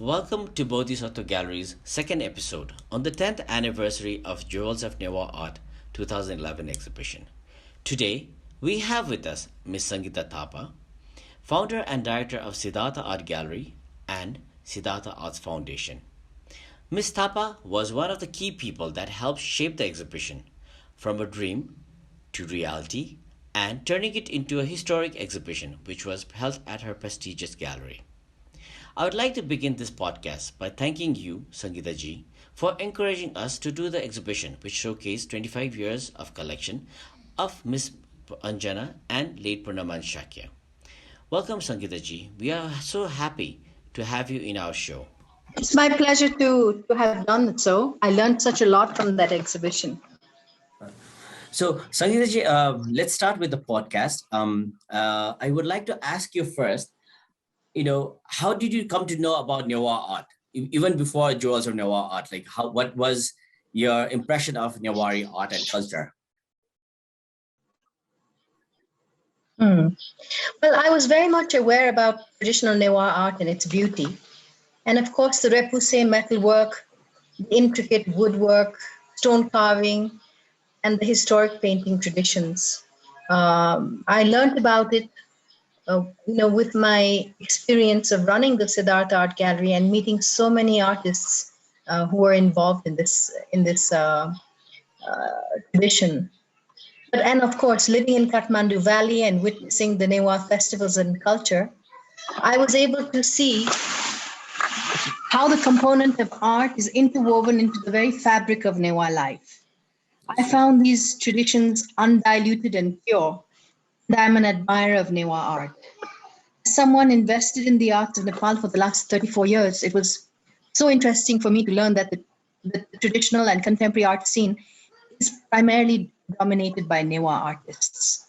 Welcome to Bodhisattva Gallery's second episode on the 10th anniversary of Jewels of Newar Art 2011 exhibition. Today, we have with us Ms. Sangeeta Thapa, founder and director of Siddhartha Art Gallery and Siddhartha Arts Foundation. Ms. Thapa was one of the key people that helped shape the exhibition from a dream to reality and turning it into a historic exhibition which was held at her prestigious gallery. I would like to begin this podcast by thanking you, Sangeeta ji, for encouraging us to do the exhibition which showcased 25 years of collection of Miss Anjana and late Purnaman Shakya. Welcome, Sangeeta ji. We are so happy to have you in our show. It's my pleasure to have done it so. I learned such a lot from that exhibition. So, Sangeeta ji, let's start with the podcast. I would like to ask you first, how did you come to know about Newa art? Even before Jewels of Newar Art, what was your impression of Newari art and culture? Well, I was very much aware about traditional Newa art and its beauty. And of course, the repoussé metalwork, the intricate woodwork, stone carving, and the historic painting traditions. I learned about it, with my experience of running the Siddhartha Art Gallery and meeting so many artists who were involved in this tradition. And of course, living in Kathmandu Valley and witnessing the Newa festivals and culture, I was able to see how the component of art is interwoven into the very fabric of Newa life. I found these traditions undiluted and pure, and I'm an admirer of Newa art. As someone invested in the arts of Nepal for the last 34 years, it was so interesting for me to learn that the traditional and contemporary art scene is primarily dominated by Newa artists.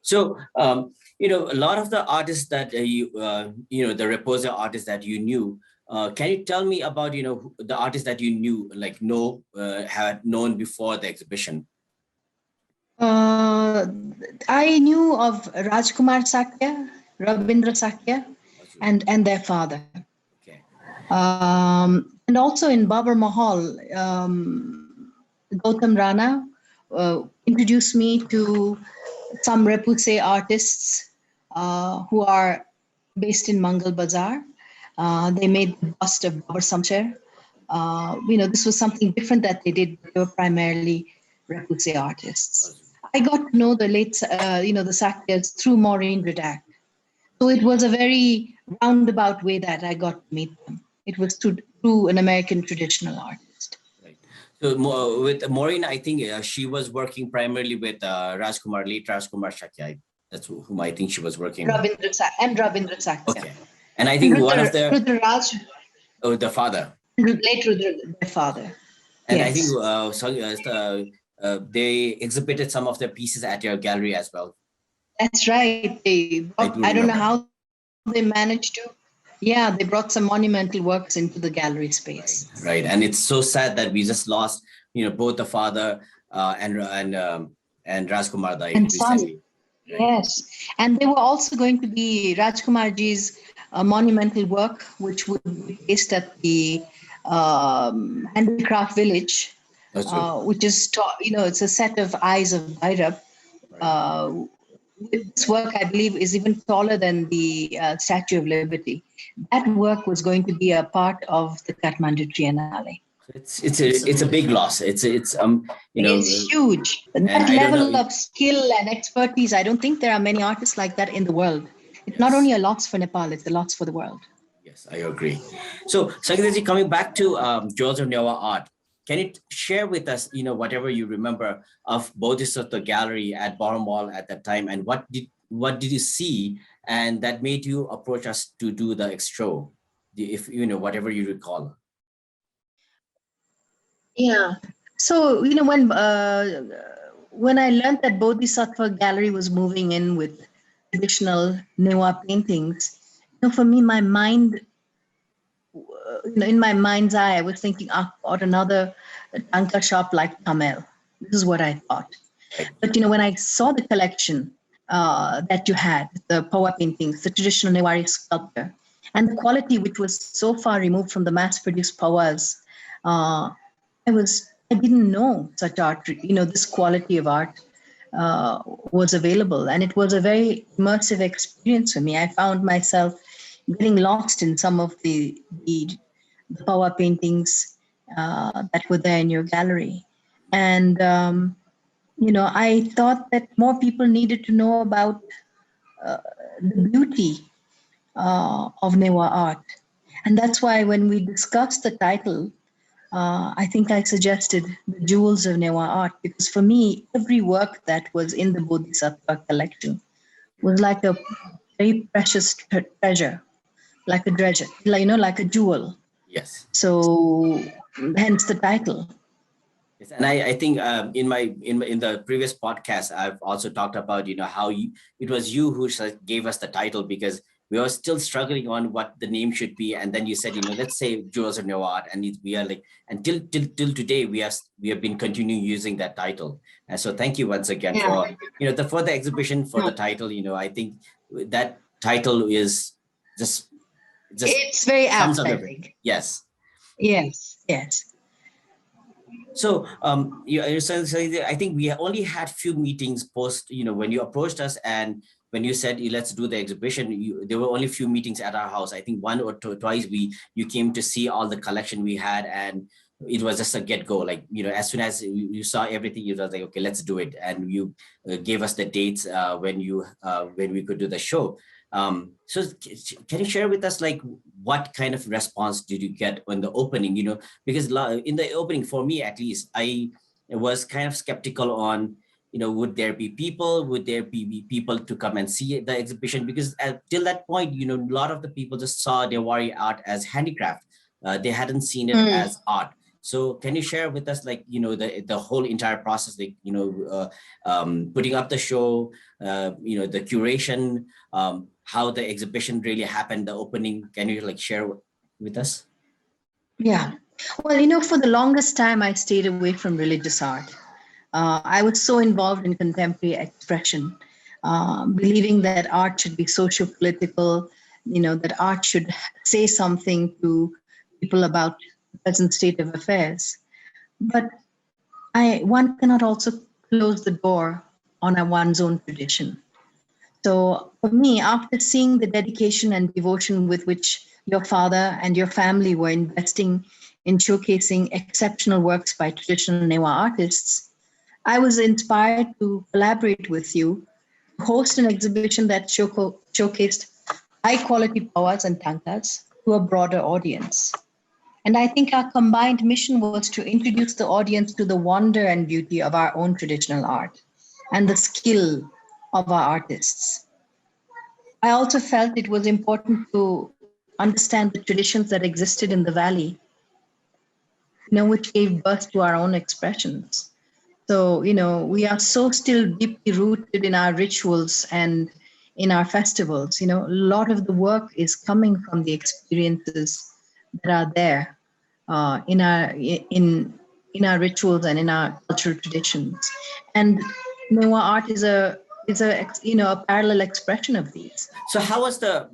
So, a lot of the artists that the Reposa artists that you knew, can you tell me about, the artists that you knew, had known before the exhibition? I knew of Rajkumar Sakya, Rabindra Sakya, and their father. Okay. And also in Babar Mahal, Gautam Rana introduced me to some repoussé artists who are based in Mangal Bazar. They made the bust of Babar Samsher. This was something different that they did. They were primarily repoussé artists. I got to know the late, the Sakyas through Maureen Redact. So it was a very roundabout way that I got to meet them. It was through an American traditional artist. Right. So with Maureen, I think she was working primarily with late Rajkumar Shakya. That's whom I think she was working with. Rabindra Sakya. Okay. And I think one of the... Rudraraj. Oh, the father. Late Rudra, their father. And yes. I think they exhibited some of their pieces at your gallery as well. That's right. I don't know how they managed to. Yeah, they brought some monumental works into the gallery space. Right. And it's so sad that we just lost, both the father and Rajkumar Dai recently. Right? Yes. And they were also going to be Rajkumarji's monumental work, which would be based at the handicraft village. Which is, it's a set of eyes of Bhairab. This work, I believe, is even taller than the Statue of Liberty. That work was going to be a part of the Kathmandu Triennale. It's a big loss. It's huge. That level of skill and expertise, I don't think there are many artists like that in the world. It's not only a loss for Nepal, it's a loss for the world. Yes, I agree. So, Sangeeta ji, coming back to Jewels of Newar Art, can you share with us, whatever you remember of Bodhisattva Gallery at Bottom Wall at that time, and what did you see, and that made you approach us to do the extro, if whatever you recall? Yeah. So when I learned that Bodhisattva Gallery was moving in with traditional Newa paintings, for me, my mind. In my mind's eye, I was thinking, or another tanka shop like Tamil. This is what I thought. But when I saw the collection that you had, the Pawa paintings, the traditional Newari sculpture, And the quality, which was so far removed from the mass-produced pawas, uh, I didn't know such art, this quality of art was available. And it was a very immersive experience for me. I found myself getting lost in some of the power paintings that were there in your gallery. And, I thought that more people needed to know about the beauty of Newa art. And that's why when we discussed the title, I think I suggested the Jewels of Newar Art, because for me, every work that was in the Bodhisattva collection was like a very precious treasure, like a treasure, like a jewel. Yes. So hence the title. Yes, and I think in the previous podcast I've also talked about how it was you who gave us the title, because we were still struggling on what the name should be, and then you said let's say Jewels of Newar Art, and we are like, and till today we have been continuing using that title. And so thank you once again for for the exhibition, for the title. I think that title is just it's very apt, I think. Yes. So, I think we only had few meetings post, when you approached us and when you said, let's do the exhibition, there were only few meetings at our house. I think one or twice you came to see all the collection we had, and it was just a get-go. Like, as soon as you saw everything, you was like, okay, let's do it. And you gave us the dates when we could do the show. So can you share with us, like, what kind of response did you get on the opening? Because in the opening, for me at least, I was kind of skeptical on, would there be people to come and see the exhibition? Because till that point, a lot of the people just saw Newari art as handicraft. They hadn't seen it as art. So can you share with us, like, the whole entire process, like, putting up the show, the curation, how the exhibition really happened, the opening? Can you share with us? Yeah. Well, for the longest time, I stayed away from religious art. I was so involved in contemporary expression, believing that art should be socio-political, that art should say something to people about the present state of affairs. But one cannot also close the door on one's own tradition. So for me, after seeing the dedication and devotion with which your father and your family were investing in showcasing exceptional works by traditional Newa artists, I was inspired to collaborate with you, host an exhibition that showcased high-quality pawas and tankas to a broader audience. And I think our combined mission was to introduce the audience to the wonder and beauty of our own traditional art and the skill of our artists. I also felt it was important to understand the traditions that existed in the valley, which gave birth to our own expressions. So, we are so still deeply rooted in our rituals and in our festivals. A lot of the work is coming from the experiences that are there in our rituals and in our cultural traditions. And Newa art is a parallel expression of these. So how was the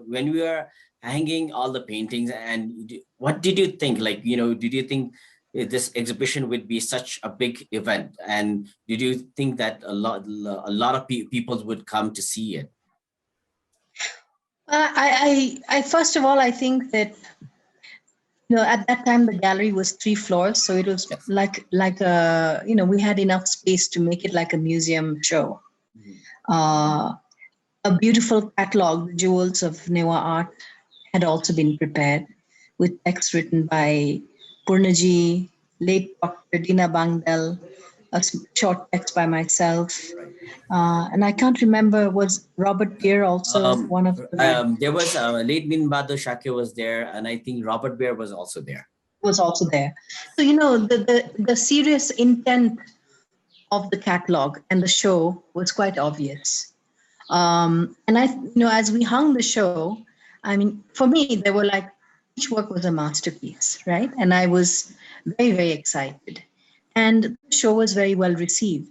when we were hanging all the paintings, and what did you think? Like, did you think this exhibition would be such a big event, and did you think that a lot of people would come to see it? I first of all, I think that at that time the gallery was 3 floors, so it was like a we had enough space to make it like a museum show. A beautiful catalog, Jewels of Newar Art, had also been prepared with text written by Purnaji, late Dr. Dina Bangdal, a short text by myself. And I can't remember, was Robert Beer also one of the... There was late Min Bahadur Shakir was there, and I think Robert Beer was also there. So, the serious intent of the catalog and the show was quite obvious. And as we hung the show, I mean, for me, there were like, each work was a masterpiece, right? And I was very, very excited. And the show was very well received.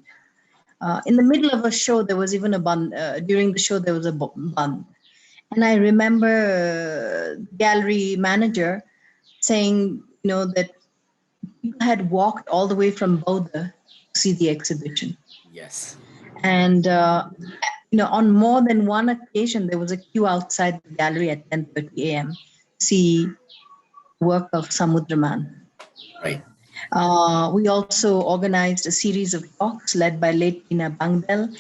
In the middle of a show, there was even a band. During the show, there was a band. And I remember gallery manager saying, that people had walked all the way from Bodh to see the exhibition. Yes. And, on more than one occasion, there was a queue outside the gallery at 10:30 a.m. to see work of Samudraman. Right. We also organized a series of talks led by late Tina Bangdel.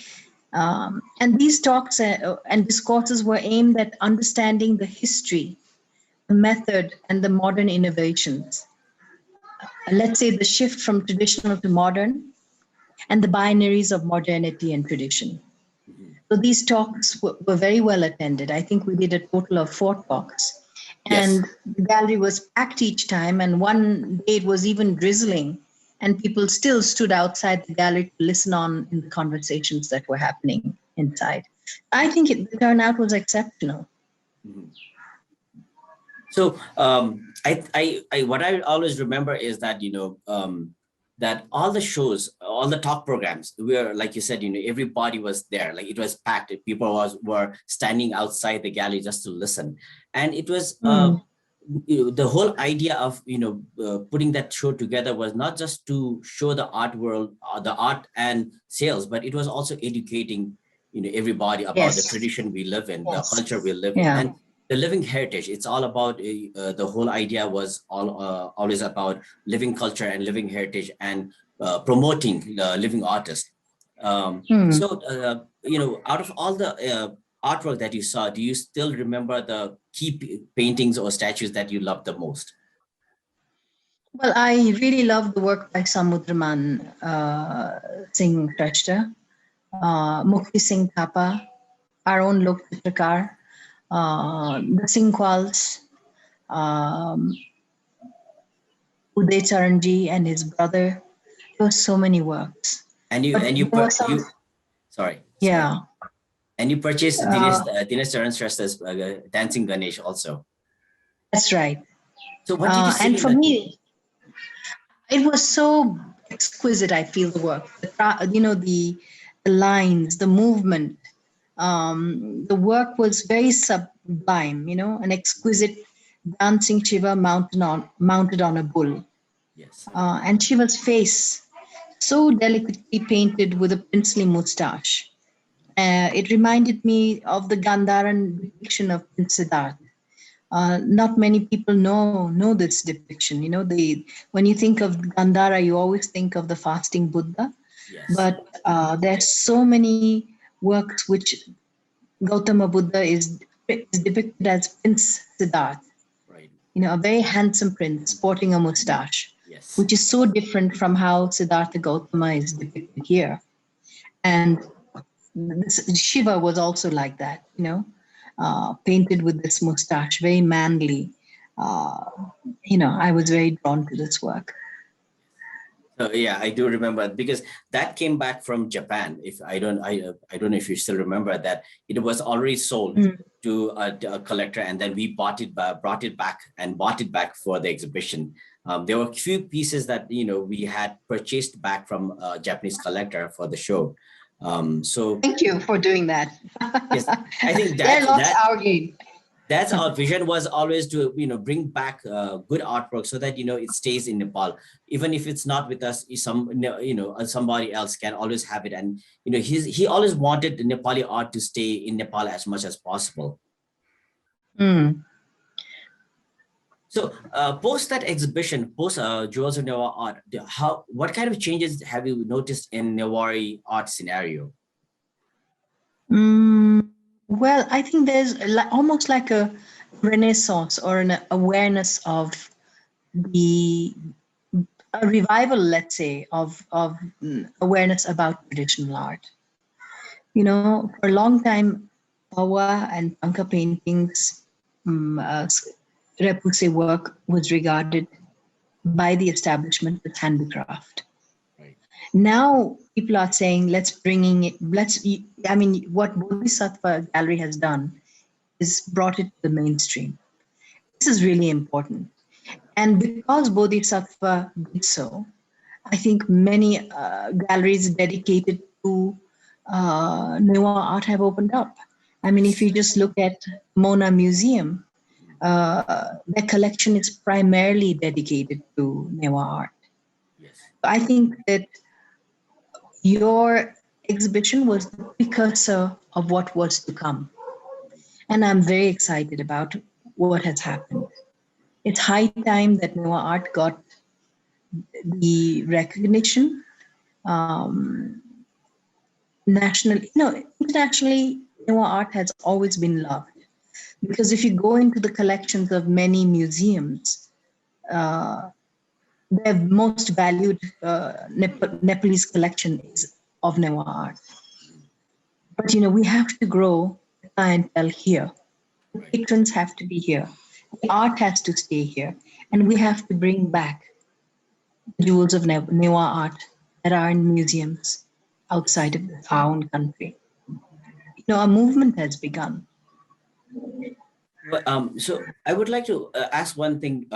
And these talks and discourses were aimed at understanding the history, the method, and the modern innovations. Let's say the shift from traditional to modern and the binaries of modernity and tradition. So these talks were very well attended. I think we did a total of 4 talks. Yes. And the gallery was packed each time. And one day it was even drizzling. And people still stood outside the gallery to listen on in the conversations that were happening inside. I think the turnout was exceptional. So what I always remember is that, that all the shows, all the talk programs, were, like you said, everybody was there. Like, it was packed. People were standing outside the gallery just to listen. And it was the whole idea of, putting that show together was not just to show the art world, the art and sales, but it was also educating, everybody about the tradition we live in, the culture we live in. And the living heritage. It's all about the whole idea was always about living culture and living heritage and promoting living artists. So, out of all the artwork that you saw, do you still remember the key paintings or statues that you loved the most? Well, I really love the work by Samudraman Singh Shrestha, Mukti Singh Thapa, our own Lok Chitrakar, the Singhwals, Uday Charanji and his brother. There were so many works. Sorry. Yeah. And you purchased Dinesh Charan Shrestha's Dancing Ganesh also. That's right. So what did you see? And for me, it was so exquisite. I feel the work, the lines, the movement. The work was very sublime. An exquisite dancing Shiva mounted on a bull. Yes. And Shiva's face, so delicately painted with a princely moustache. It reminded me of the Gandharan depiction of Prince Siddhartha. Not many people know this depiction. When you think of Gandhara, you always think of the fasting Buddha. Yes. But there's so many works which Gautama Buddha is depicted as Prince Siddhartha. Right. A very handsome prince sporting a moustache. Yes. Which is so different from how Siddhartha Gautama is depicted here. And Shiva was also like that, painted with this moustache, very manly. I was very drawn to this work. Yeah, I do remember, because that came back from Japan. If I don't know if you still remember that it was already sold to a collector, and then we brought it back for the exhibition. There were a few pieces that we had purchased back from a Japanese collector for the show. So thank you for doing that. Yes, I think that's our game. That's our vision, was always to bring back good artwork so that it stays in Nepal. Even if it's not with us, somebody else can always have it. And he always wanted the Nepali art to stay in Nepal as much as possible. So post that exhibition, post Jewels of Newar Art, what kind of changes have you noticed in Newari art scenario? Well, I think there's almost like a renaissance or an awareness of a revival, let's say, of awareness about traditional art. For a long time, Pawa and Panka paintings, Repulse work was regarded by the establishment as handicraft. Right. Now people are saying, what Bodhisattva Gallery has done is brought it to the mainstream. This is really important. And because Bodhisattva did so, I think many galleries dedicated to Newa art have opened up. I mean, if you just look at Mona Museum, their collection is primarily dedicated to Newa art. Yes. I think that your exhibition was the precursor of what was to come. And I'm very excited about what has happened. It's high time that Newa art got the recognition. Um, internationally, Newa art has always been loved. Because if you go into the collections of many museums, uh, their most valued Nepalese collection is of Newa art. But we have to grow the clientele here. The Right. patrons have to be here. The art has to stay here, and we have to bring back the jewels of Newa art that are in museums Yes. outside of our own country. A movement has begun. But, so I would like to ask one thing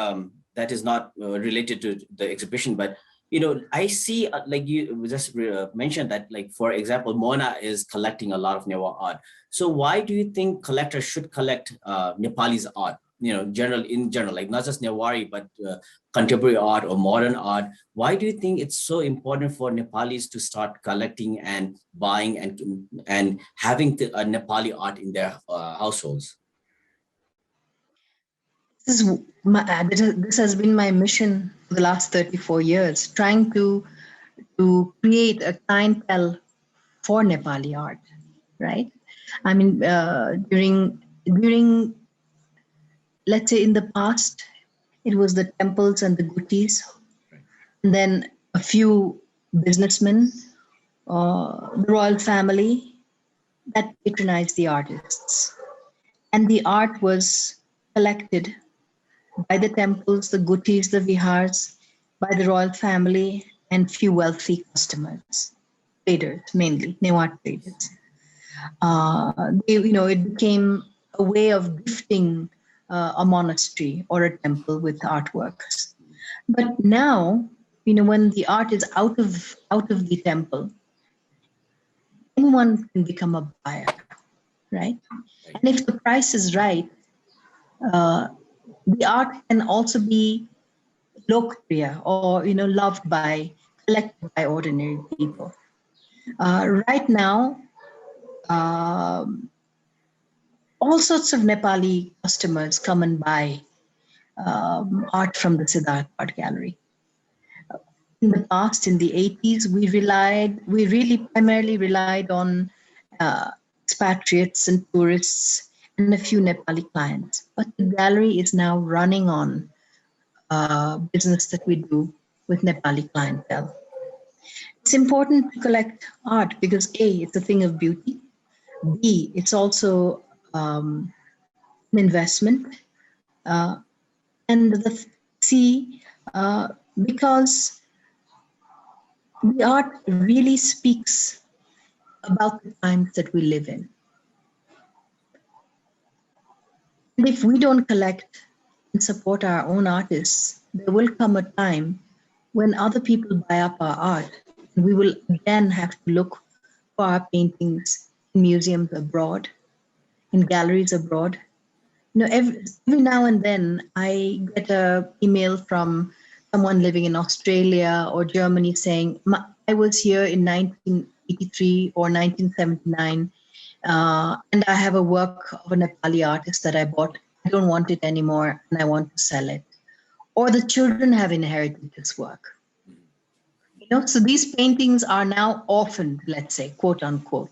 that is not related to the exhibition, but I see like you just mentioned that, like for example, Mona is collecting a lot of Newa art. So why do you think collectors should collect Nepalese art? In general, like not just Newari, but contemporary art or modern art. Why do you think it's so important for Nepalis to start collecting and buying and having a Nepali art in their households? This has been my mission for the last 34 years, trying to create a clientele for Nepali art, right? I mean, during let's say in the past, it was the temples and the guttis, and then a few businessmen, the royal family that patronized the artists, and the art was collected by the temples, the guttis, the vihars, by the royal family, and few wealthy customers, traders mainly, Newar traders. It became a way of gifting a monastery or a temple with artworks. But now, when the art is out of the temple, anyone can become a buyer, right? Right. And if the price is right, uh, the art can also be lokpriya or loved by collected by ordinary people. Right now, um, all sorts of Nepali customers come and buy art from the Siddhartha Art Gallery. In the past, in the 80s, we really primarily relied on uh, expatriates and tourists and a few Nepali clients. But the gallery is now running on business that we do with Nepali clientele. It's important to collect art because A, it's a thing of beauty. B, it's also an investment. Uh, and the C, because the art really speaks about the times that we live in. And if we don't collect and support our own artists, there will come a time when other people buy up our art. And we will again have to look for our paintings in museums abroad, in galleries abroad. Every now and then I get a email from someone living in Australia or Germany saying, I was here in 1983 or 1979, and I have a work of a Nepali artist that I bought. I don't want it anymore, and I want to sell it. Or the children have inherited this work. So these paintings are now orphaned, let's say, quote unquote.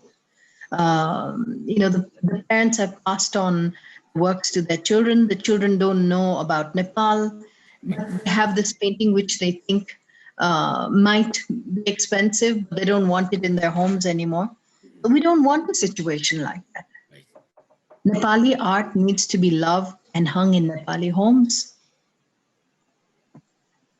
The parents have passed on works to their children. The children don't know about Nepal. But they have this painting which they think might be expensive, but they don't want it in their homes anymore. But we don't want a situation like that. Right. Nepali art needs to be loved and hung in Nepali homes.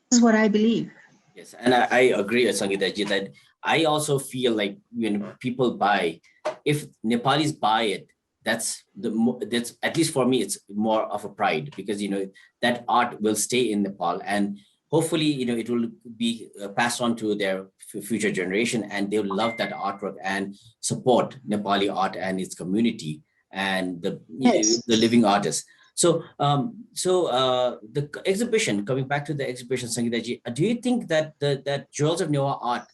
This is what I believe. Yes, and I agree with Sangeeta ji that I also feel like when people buy, if Nepalis buy it, that's at least for me, it's more of a pride because that art will stay in Nepal and hopefully it will be passed on to their future generation and they will love that artwork and support Nepali art and its community. and Yes. the living artists. So, the exhibition, coming back to the exhibition, Sangeeta ji, do you think that that Jewels of Newar Art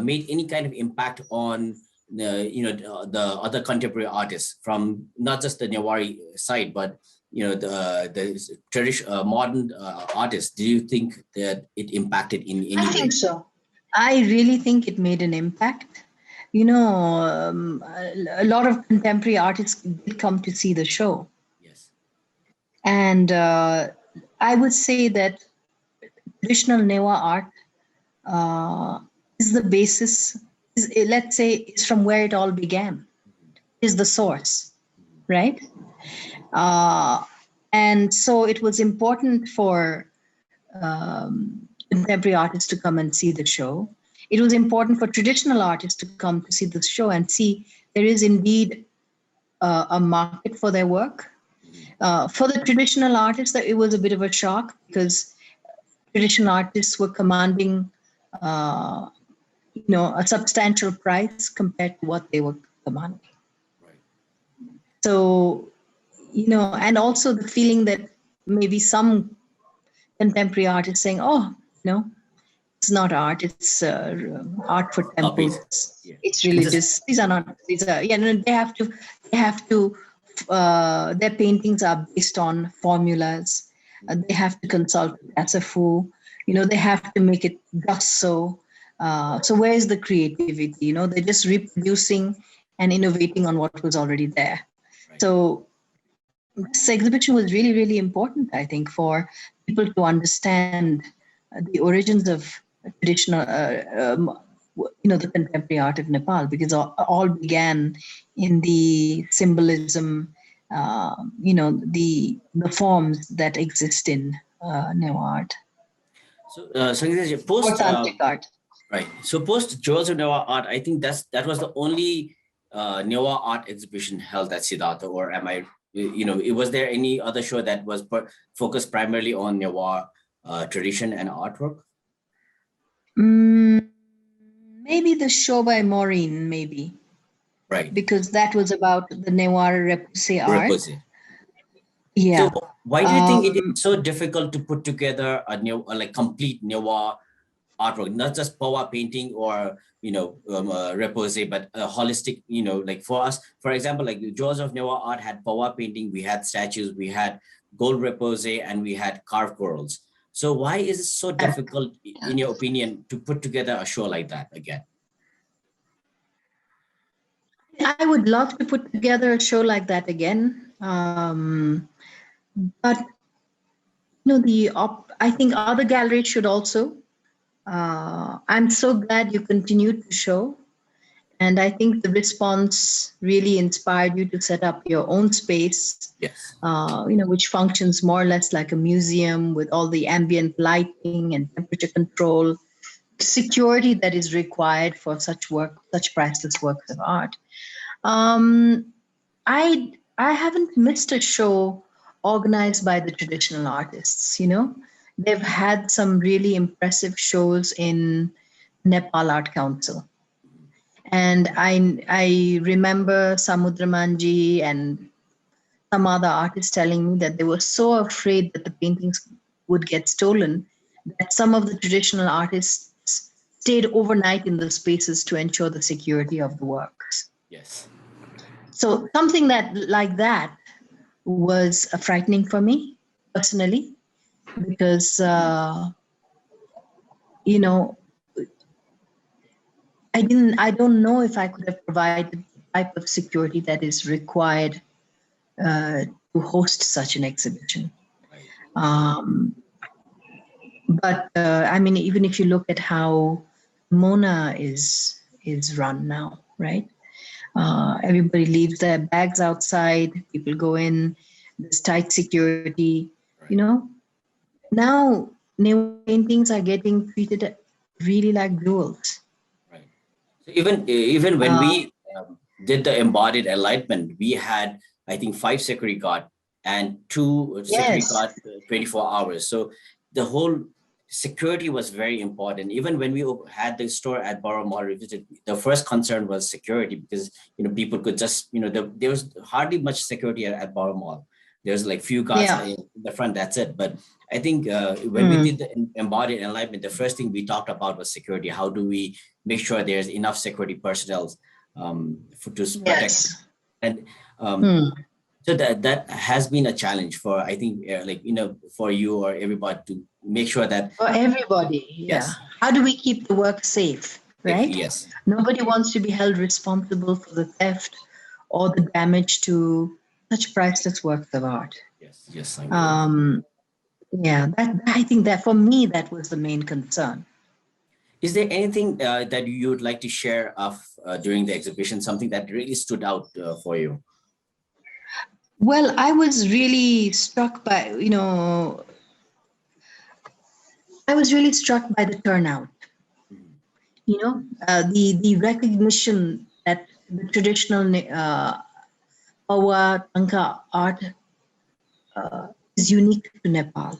made any kind of impact on the other contemporary artists from not just the Newari side, but the traditional modern artists? Do you think that it impacted in I any way? think so. I really think it made an impact. A lot of contemporary artists did come to see the show. Yes. And I would say that traditional Newa art uh, is the basis, let's say, is from where it all began, is the source, right? Uh, and so it was important for contemporary artists to come and see the show. It was important for traditional artists to come to see the show and see there is indeed a market for their work. For the traditional artists, that it was a bit of a shock because traditional artists were commanding, a substantial price compared to what they were commanding. Right. So, and also the feeling that maybe some contemporary artists saying, "Oh, it's not art; it's art for Copies. temples. Yeah. It's Just religious. These are not. These are no, they have to. Their paintings are based on formulas. They have to consult Asafu. They have to make it just so. So where is the creativity? They're just reproducing and innovating on what was already there. right. So this exhibition was really, really important, I think, for people to understand the origins of traditional, the contemporary art of Nepal, because all began in the symbolism, the forms that exist in Newa art So, Sangeeta ji, or post tantric art. right. So post Jewels of Newar Art, I think that was the only Newa art exhibition held at Siddhartha, or am I? Was there any other show that was focused primarily on Newa tradition and artwork? Mm, maybe the show by Maureen, maybe, Right. because that was about the Newar Repoussé art. Repose. So Yeah. why do you think it is Um, so difficult to put together a new, like complete Newa artwork, not just power painting or repose, but a holistic, like for us, for example, like the Jewels of Newa Art had power painting, we had statues, we had gold repose, and we had carved corals. So why is it so difficult, in your opinion, to put together a show like that again? I would love to put together a show like that again. But I think other galleries should also. I'm so glad you continued to show. And I think the response really inspired you to set up your own space, Yes. which functions more or less like a museum with all the ambient lighting and temperature control, security that is required for such work, such priceless works of art. Um, I haven't missed a show organized by the traditional artists. They've had some really impressive shows in Nepal Art Council. And I remember Samudramanji and some other artists telling me that they were so afraid that the paintings would get stolen that some of the traditional artists stayed overnight in the spaces to ensure the security of the works. Yes. So something like that was frightening for me personally, because you know I don't know if I could have provided the type of security that is required to host such an exhibition. Right. But I mean, even if you look at how Mona is run now, right? Everybody leaves their bags outside. People go in. There's tight security. Right. Now new paintings are getting treated really like jewels. Right. So even when Uh, we did the embodied enlightenment, we had, I think, 5 security guard and 2 security yes, guard 24 hours. So the whole security was very important. Even when we had the store at Borough Mall Revisited, the first concern was security, because people could just there was hardly much security at Borough Mall. There's like few guards Yeah. in the front. That's it. But I think when we Mm. did the embodied enlightenment, the first thing we talked about was security. How do we make sure there's enough security personnel to protect? Yes. And Mm. so that has been a challenge for, I think, for you or everybody to make sure that For everybody, yeah. yes, How do we keep the work safe, right? yes, Nobody wants to be held responsible for the theft or the damage to such priceless works of art. yes, I mean, Yeah, that I think that for me that was the main concern. is there anything that you would like to share of during the exhibition, something that really stood out for you? Well, I was really struck by, I was really struck by the turnout. The recognition that the traditional Pawa Tanka art is unique to Nepal.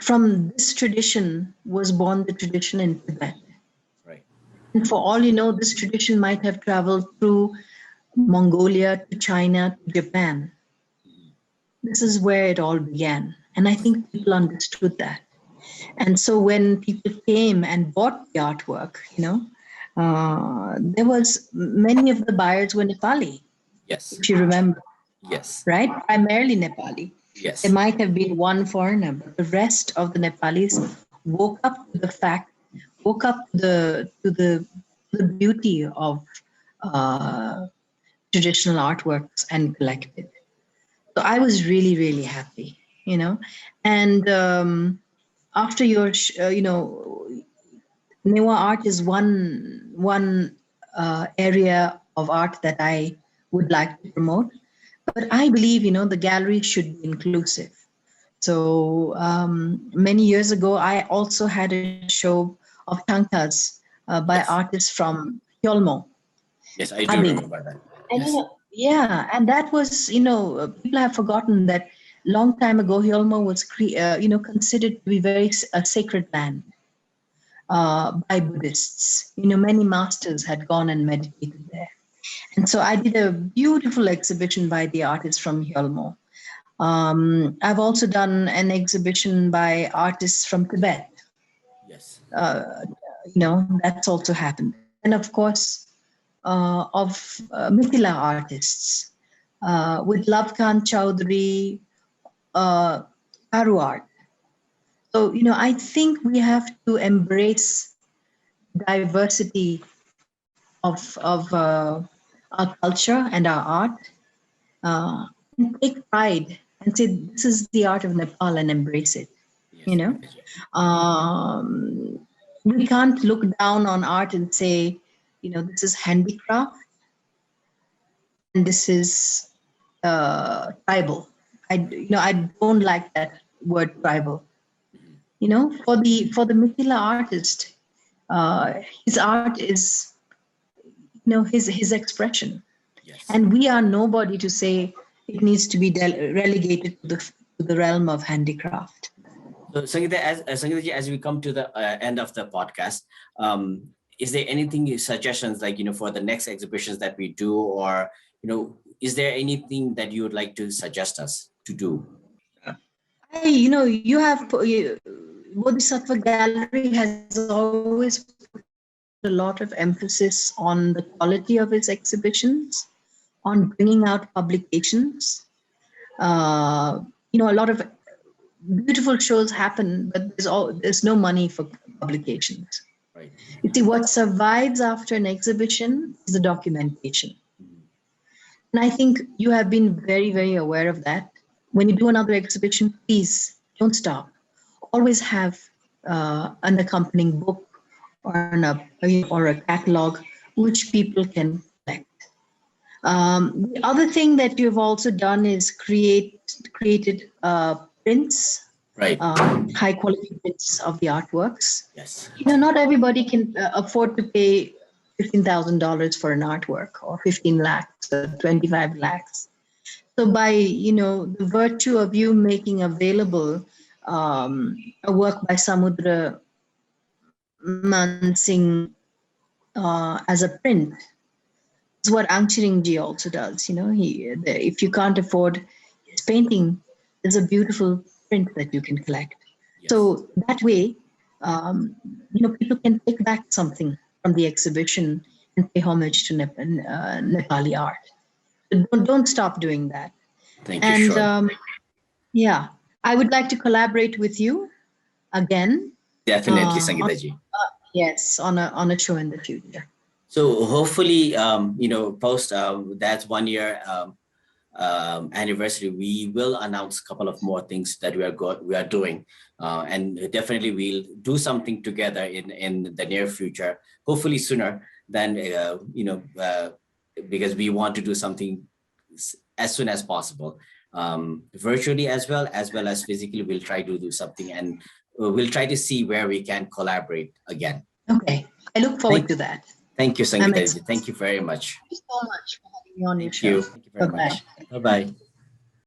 From this tradition was born the tradition in Tibet. Right. And for all you know, this tradition might have traveled through Mongolia to China to Japan. This is where it all began. And I think people understood that. And so when people came and bought the artwork, there was many of the buyers were Nepali, Yes. if you remember, Yes. right? Primarily Nepali. Yes. There might have been one foreigner, but the rest of the Nepalis woke up to the beauty of traditional artworks and collected. So I was really, really happy, And after your, Newa art is one area of art that I would like to promote. But I believe, the gallery should be inclusive. So many years ago, I also had a show of tankas by Yes. artists from Hyolmo. Yes, I do remember that. And Yes. yeah, and that was, people have forgotten that long time ago, Hyolmo was, considered to be a sacred land by Buddhists. Many masters had gone and meditated there. And so I did a beautiful exhibition by the artists from Hyolmo. I've also done an exhibition by artists from Tibet. Yes. That's also happened. And of course, of Mithila artists with Lavkan Chowdhury, Karu art. So, I think we have to embrace diversity of our culture and our art, and take pride and say, this is the art of Nepal, and embrace it. Yes. We can't look down on art and say, this is handicraft and this is tribal. I don't like that word tribal. For the Mithila artist, his art is, his expression. Yes. And we are nobody to say it needs to be relegated to the realm of handicraft. So, Sangeeta, as we come to the end of the podcast, is there anything, suggestions, like, for the next exhibitions that we do, or, is there anything that you would like to suggest us to do? You have Bodhisattva Gallery has always put a lot of emphasis on the quality of its exhibitions, on bringing out publications. A lot of beautiful shows happen, but there's no money for publications. Right. You see, what survives after an exhibition is the documentation. And I think you have been very, very aware of that. When you do another exhibition, please don't stop. Always have an accompanying book or a catalog which people can collect. The other thing that you've also done is created prints, Right. high quality prints of the artworks. Yes. Not everybody can afford to pay $15,000 for an artwork, or 15 lakhs, or 25 lakhs. So by, the virtue of you making available a work by Samudra Man Singh as a print. It's what Angchiring Ji also does. If you can't afford his painting, there's a beautiful print that you can collect. Yes. So that way, people can take back something from the exhibition and pay homage to Nepali art. Don't stop doing that. Thank you. Sure. Yeah, I would like to collaborate with you again. Definitely, Sangeeta ji. Yes, on a show in the future. So hopefully, post that's 1 year anniversary, we will announce a couple of more things that we are doing, and definitely we'll do something together in the near future. Hopefully sooner than because we want to do something as soon as possible, virtually as well as physically. We'll try to do something, and we'll try to see where we can collaborate again. Okay, I look forward to that. Thank you, Sangeeta. Thank you very much. Thank you so much for having me on your show. Thank you very much. Bye-bye.